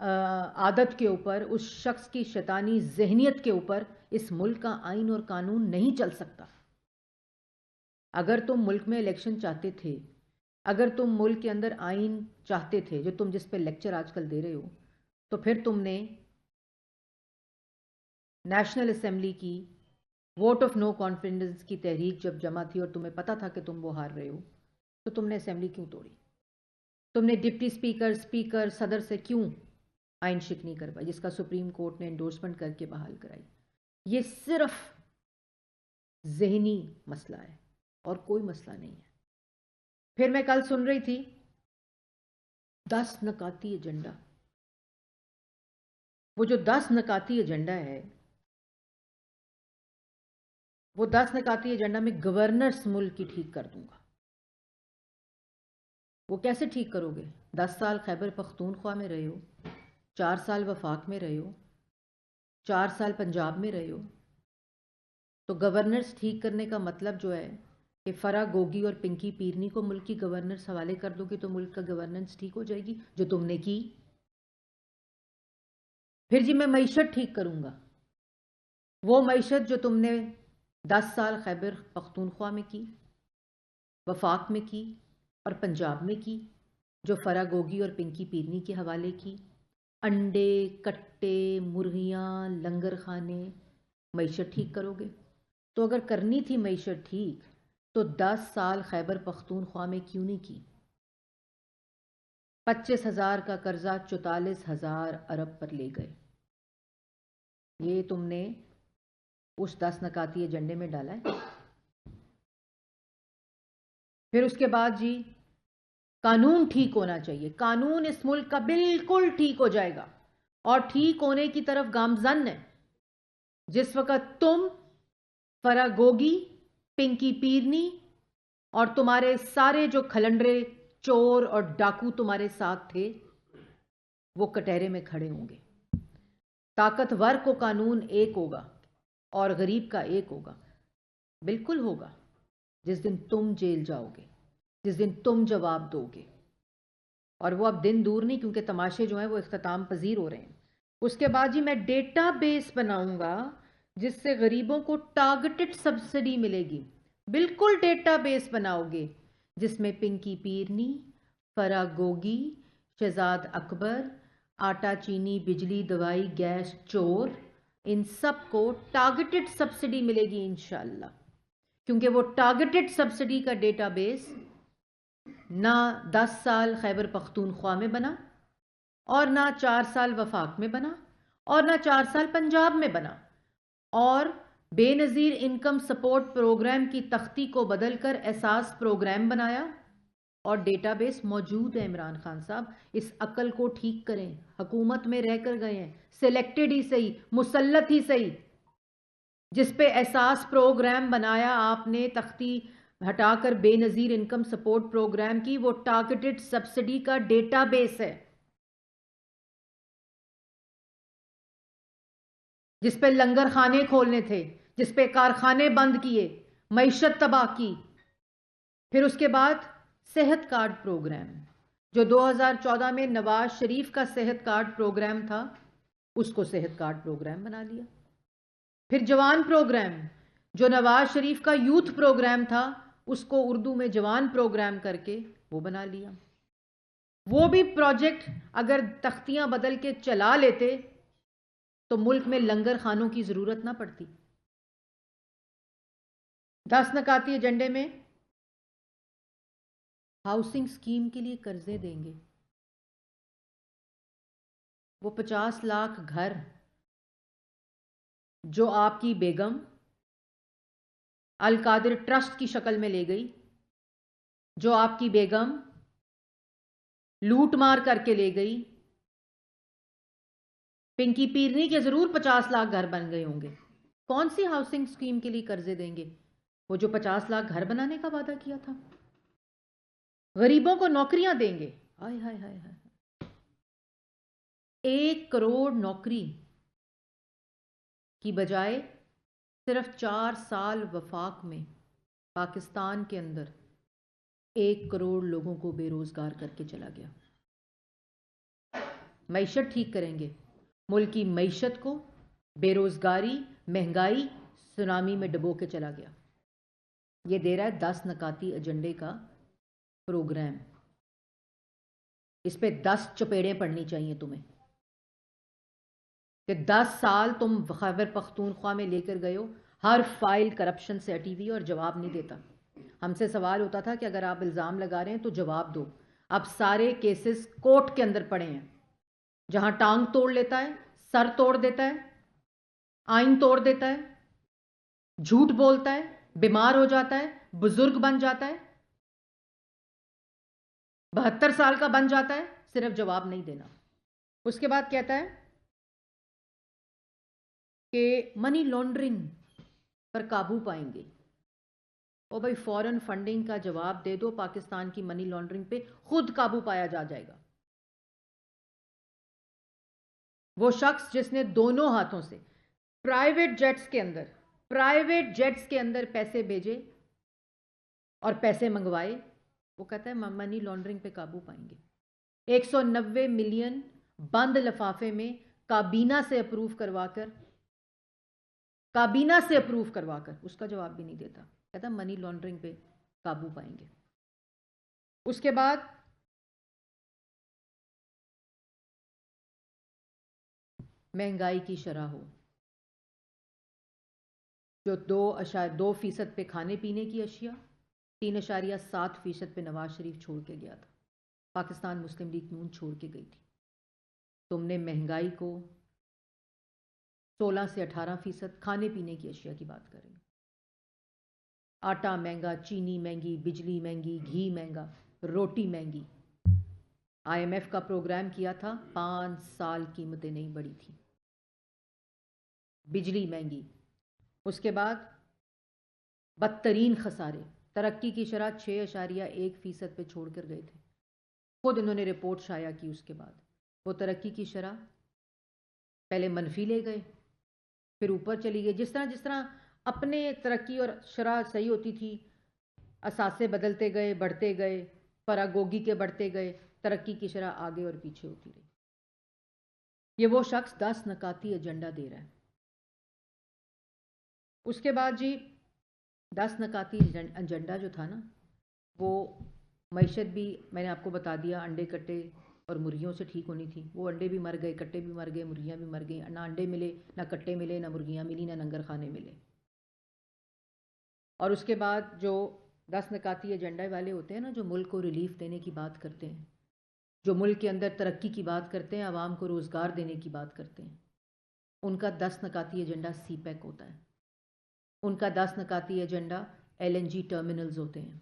عادت کے اوپر، اس شخص کی شیطانی ذہنیت کے اوپر اس ملک کا آئین اور قانون نہیں چل سکتا۔ اگر تم ملک میں الیکشن چاہتے تھے، اگر تم ملک کے اندر آئین چاہتے تھے، جو تم جس پہ لیکچر آج کل دے رہے ہو، تو پھر تم نے نیشنل اسمبلی کی ووٹ آف نو کانفیڈنس کی تحریک جب جمع تھی اور تمہیں پتا تھا کہ تم وہ ہار رہے ہو، تو تم نے اسمبلی کیوں توڑی؟ تم نے ڈپٹی اسپیکر صدر سے کیوں آئین شکنی کروائی، جس کا سپریم کورٹ نے انڈورسمنٹ کر کے بحال کرائی؟ یہ صرف ذہنی مسئلہ ہے اور کوئی مسئلہ نہیں ہے۔ پھر میں کل سن رہی تھی 10 نکاتی ایجنڈا۔ وہ جو 10 نکاتی ایجنڈا ہے، وہ 10 نکاتی ایجنڈا میں گورننس ملک کی ٹھیک کر دوں گا۔ وہ کیسے ٹھیک کرو گے؟ 10 سال خیبر پختونخوا میں رہے ہو، 4 سال وفاق میں رہے ہو، 4 سال پنجاب میں رہے ہو، تو گورننس ٹھیک کرنے کا مطلب جو ہے کہ فرا گوگی اور پنکی پیرنی کو ملک کی گورننس حوالے کر دو گی تو ملک کا گورننس ٹھیک ہو جائے گی، جو تم نے کی۔ پھر جی میں معیشت ٹھیک کروں گا، وہ معیشت جو تم نے 10 سال خیبر پختونخوا میں کی، وفاق میں کی اور پنجاب میں کی، جو فرا گوگی اور پنکی پیرنی کے حوالے کی، انڈے، کٹے، مرغیاں، لنگر خانے، معیشت ٹھیک کرو گے؟ تو اگر کرنی تھی معیشت ٹھیک تو 10 سال خیبر پختونخوا میں کیوں نہیں کی؟ 25,000 کا قرضہ 44,000 ارب پر لے گئے۔ یہ تم نے اس 10 نکاتی ایجنڈے میں ڈالا ہے۔ پھر اس کے بعد جی قانون ٹھیک ہونا چاہیے۔ قانون اس ملک کا بالکل ٹھیک ہو جائے گا اور ٹھیک ہونے کی طرف گامزن ہے جس وقت تم، فرا گوگی، پنکی پیرنی اور تمہارے سارے جو کھلنڈرے چور اور ڈاکو تمہارے ساتھ تھے وہ کٹہرے میں کھڑے ہوں گے۔ طاقتور کو قانون ایک ہوگا اور غریب کا ایک ہوگا۔ بالکل ہوگا جس دن تم جیل جاؤ گے، جس دن تم جواب دو گے، اور وہ اب دن دور نہیں، کیونکہ تماشے جو ہیں وہ اختتام پذیر ہو رہے ہیں۔ اس کے بعد جی میں ڈیٹا بیس بناؤں گا جس سے غریبوں کو ٹارگٹڈ سبسڈی ملے گی۔ بالکل ڈیٹا بیس بناؤ گے جس میں پنکی پیرنی، فرا گوگی، شہزاد اکبر، آٹا چینی بجلی دوائی گیس چور، ان سب کو ٹارگٹڈ سبسڈی ملے گی انشاءاللہ، کیونکہ وہ ٹارگٹڈ سبسڈی کا ڈیٹا بیس نہ 10 سال خیبر پختونخوا میں بنا اور نہ 4 سال وفاق میں بنا اور نہ 4 سال پنجاب میں بنا، اور بے نظیر انکم سپورٹ پروگرام کی تختی کو بدل کر احساس پروگرام بنایا، اور ڈیٹا بیس موجود ہے۔ عمران خان صاحب اس عقل کو ٹھیک کریں، حکومت میں رہ کر گئے ہیں، سلیکٹڈ ہی صحیح، مسلط ہی صحیح، جس پہ احساس پروگرام بنایا آپ نے تختی ہٹا کر بے نظیر انکم سپورٹ پروگرام کی، وہ ٹارگٹڈ سبسڈی کا ڈیٹا بیس ہے جس پہ لنگر خانے کھولنے تھے، جس پہ کارخانے بند کیے، معیشت تباہ کی۔ پھر اس کے بعد صحت کارڈ پروگرام، جو 2014 میں نواز شریف کا صحت کارڈ پروگرام تھا، اس کو صحت کارڈ پروگرام بنا لیا۔ پھر جوان پروگرام، جو نواز شریف کا یوتھ پروگرام تھا، اس کو اردو میں جوان پروگرام کر کے وہ بنا لیا۔ وہ بھی پروجیکٹ اگر تختیاں بدل کے چلا لیتے تو ملک میں لنگر خانوں کی ضرورت نہ پڑتی۔ 10 نکاتی ایجنڈے میں ہاؤسنگ سکیم کے لیے قرضے دیں گے۔ وہ 50 لاکھ گھر جو آپ کی بیگم القادر ٹرسٹ کی شکل میں لے گئی، جو آپ کی بیگم لوٹ مار کر کے لے گئی، پنکی پیرنی کے ضرور 50 لاکھ گھر بن گئے ہوں گے۔ کون سی ہاؤسنگ سکیم کے لیے قرضے دیں گے؟ وہ جو 50 لاکھ گھر بنانے کا وعدہ کیا تھا۔ غریبوں کو نوکریاں دیں گے۔ ہائے ہائے ہائے ہائے، 1 کروڑ نوکری کی بجائے صرف 4 سال وفاق میں پاکستان کے اندر 1 کروڑ لوگوں کو بے روزگار کر کے چلا گیا۔ معیشت ٹھیک کریں گے. ملک کی معیشت کو بے روزگاری مہنگائی سونامی میں ڈبو کے چلا گیا. یہ دے رہا ہے 10 نکاتی ایجنڈے کا پروگرام. اس پہ 10 چپیڑیں پڑنی چاہیے تمہیں کہ 10 سال تم خیبر پختونخوا میں لے کر گئے ہو، ہر فائل کرپشن سے اٹی ہوئی اور جواب نہیں دیتا. ہم سے سوال ہوتا تھا کہ اگر آپ الزام لگا رہے ہیں تو جواب دو. اب سارے کیسز کورٹ کے اندر پڑے ہیں، جہاں ٹانگ توڑ لیتا ہے، سر توڑ دیتا ہے، آئین توڑ دیتا ہے، جھوٹ بولتا ہے، بیمار ہو جاتا ہے، بزرگ بن جاتا ہے، 72 سال کا بن جاتا ہے، صرف جواب نہیں دینا. اس کے بعد کہتا ہے کہ منی لانڈرنگ پر قابو پائیں گے. او بھائی فورن فنڈنگ کا جواب دے دو، پاکستان کی منی لانڈرنگ پہ خود قابو پایا جائے گا. وہ شخص جس نے دونوں ہاتھوں سے پرائیویٹ جیٹس کے اندر پیسے بھیجے اور پیسے منگوائے، وہ کہتا ہے منی لانڈرنگ پہ قابو پائیں گے. 190 ملین بند لفافے میں کابینہ سے اپروو کروا کر اس کا جواب بھی نہیں دیتا. کہتا منی لانڈرنگ پہ قابو پائیں گے. اس کے بعد مہنگائی کی شرح ہو جو 2% پہ کھانے پینے کی اشیاء، 3.7% پہ نواز شریف چھوڑ کے گیا تھا، پاکستان مسلم لیگ نون چھوڑ کے گئی تھی. تم نے مہنگائی کو 16 سے 18%، کھانے پینے کی اشیاء کی بات کریں، آٹا مہنگا، چینی مہنگی، بجلی مہنگی، گھی مہنگا، روٹی مہنگی. IMF کا پروگرام کیا تھا، 5 سال قیمتیں نہیں بڑھی تھی. بجلی مہنگی. اس کے بعد بدترین خسارے، ترقی کی شرح 6.1% پہ چھوڑ کر گئے تھے. خود انہوں نے رپورٹ شائع کی. اس کے بعد وہ ترقی کی شرح پہلے منفی لے گئے، پھر اوپر چلی گئی. جس طرح اپنے ترقی اور شرح صحیح ہوتی تھی، اثاثے بدلتے گئے، بڑھتے گئے، پیراگوگی کے بڑھتے گئے، ترقی کی شرح آگے اور پیچھے ہوتی رہی. یہ وہ شخص 10 نکاتی ایجنڈا دے رہا ہے. اس کے بعد جی 10 نکاتی ایجنڈا جو تھا نا، وہ معیشت بھی میں نے آپ کو بتا دیا، انڈے کٹے اور مرغیوں سے ٹھیک ہونی تھی. وہ انڈے بھی مر گئے، کٹے بھی مر گئے، مرغیاں بھی مر گئیں. نہ انڈے ملے، نہ کٹے ملے، نہ مرغیاں ملی، نہ لنگر خانے ملے. اور اس کے بعد جو 10 نکاتی ایجنڈا والے ہوتے ہیں نا، جو ملک کو ریلیف دینے کی بات کرتے ہیں، جو ملک کے اندر ترقی کی بات کرتے ہیں، عوام کو روزگار دینے کی بات کرتے ہیں، ان کا 10 نکاتی ایجنڈا سی پیک ہوتا ہے. ان کا 10 نکاتی ایجنڈا LNG ٹرمینلز ہوتے ہیں.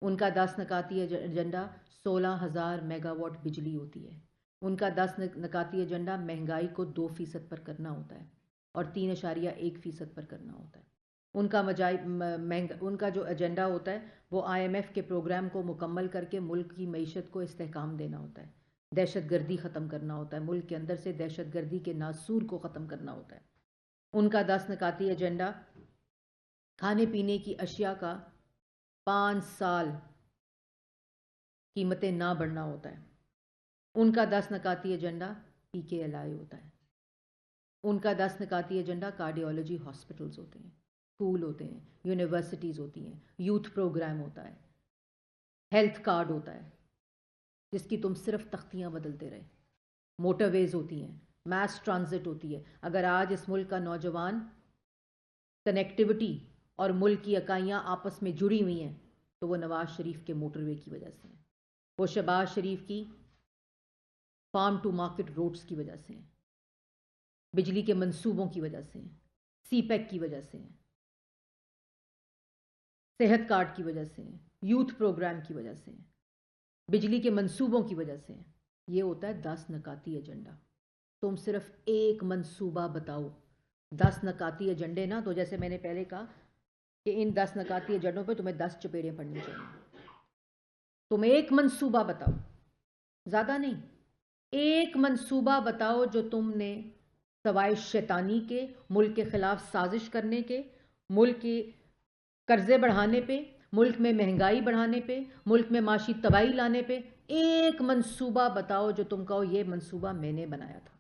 ان کا 10 نکاتی ایجنڈا 16,000 میگا واٹ بجلی ہوتی ہے. ان کا 10 نکاتی ایجنڈا مہنگائی کو 2% پر کرنا ہوتا ہے اور 3.1% پر کرنا ہوتا ہے. ان کا جو ایجنڈا ہوتا ہے وہ IMF کے پروگرام کو مکمل کر کے ملک کی معیشت کو استحکام دینا ہوتا ہے، دہشت گردی ختم کرنا ہوتا ہے، ملک کے اندر سے دہشت گردی کے ناسور کو ختم کرنا ہوتا ہے. ان کا 10 نکاتی ایجنڈا کھانے پینے کی اشیاء کا 5 سال قیمتیں نہ بڑھنا ہوتا ہے. ان کا 10 نکاتی ایجنڈا PKLI ہوتا ہے. ان کا 10 نکاتی ایجنڈا کارڈیولوجی ہاسپٹلز ہوتے ہیں، اسکول ہوتے ہیں، یونیورسٹیز ہوتی ہیں، یوتھ پروگرام ہوتا ہے، ہیلتھ کارڈ ہوتا ہے جس کی تم صرف تختیاں بدلتے رہے، موٹر ویز ہوتی ہیں، میس ٹرانزٹ ہوتی ہے. اگر آج اس ملک کا نوجوان کنیکٹیوٹی اور ملک کی اکائیاں آپس میں جڑی ہوئی ہیں تو وہ نواز شریف کے موٹر وے کی وجہ سے ہیں، وہ شہباز شریف کی فارم ٹو مارکیٹ روڈز کی وجہ سے ہیں، بجلی کے منصوبوں کی وجہ سے ہیں، سی پیک کی وجہ سے ہیں، صحت کارڈ کی وجہ سے ہیں، یوتھ پروگرام کی وجہ سے ہیں، بجلی کے منصوبوں کی وجہ سے ہیں. یہ ہوتا ہے 10 نکاتی ایجنڈا. تم صرف ایک منصوبہ بتاؤ. 10 نکاتی ایجنڈے نا، تو جیسے میں نے پہلے کہا کہ ان 10 نکاتی ایجنڈوں پہ تمہیں 10 چپیڑیں پڑنی چاہیے. تم ایک منصوبہ بتاؤ، زیادہ نہیں، ایک منصوبہ بتاؤ جو تم نے سوائے شیطانی کے، ملک کے خلاف سازش کرنے کے، ملک کے قرضے بڑھانے پہ، ملک میں مہنگائی بڑھانے پہ، ملک میں معاشی تباہی لانے پہ ایک منصوبہ بتاؤ جو تم کہو یہ منصوبہ میں نے بنایا تھا۔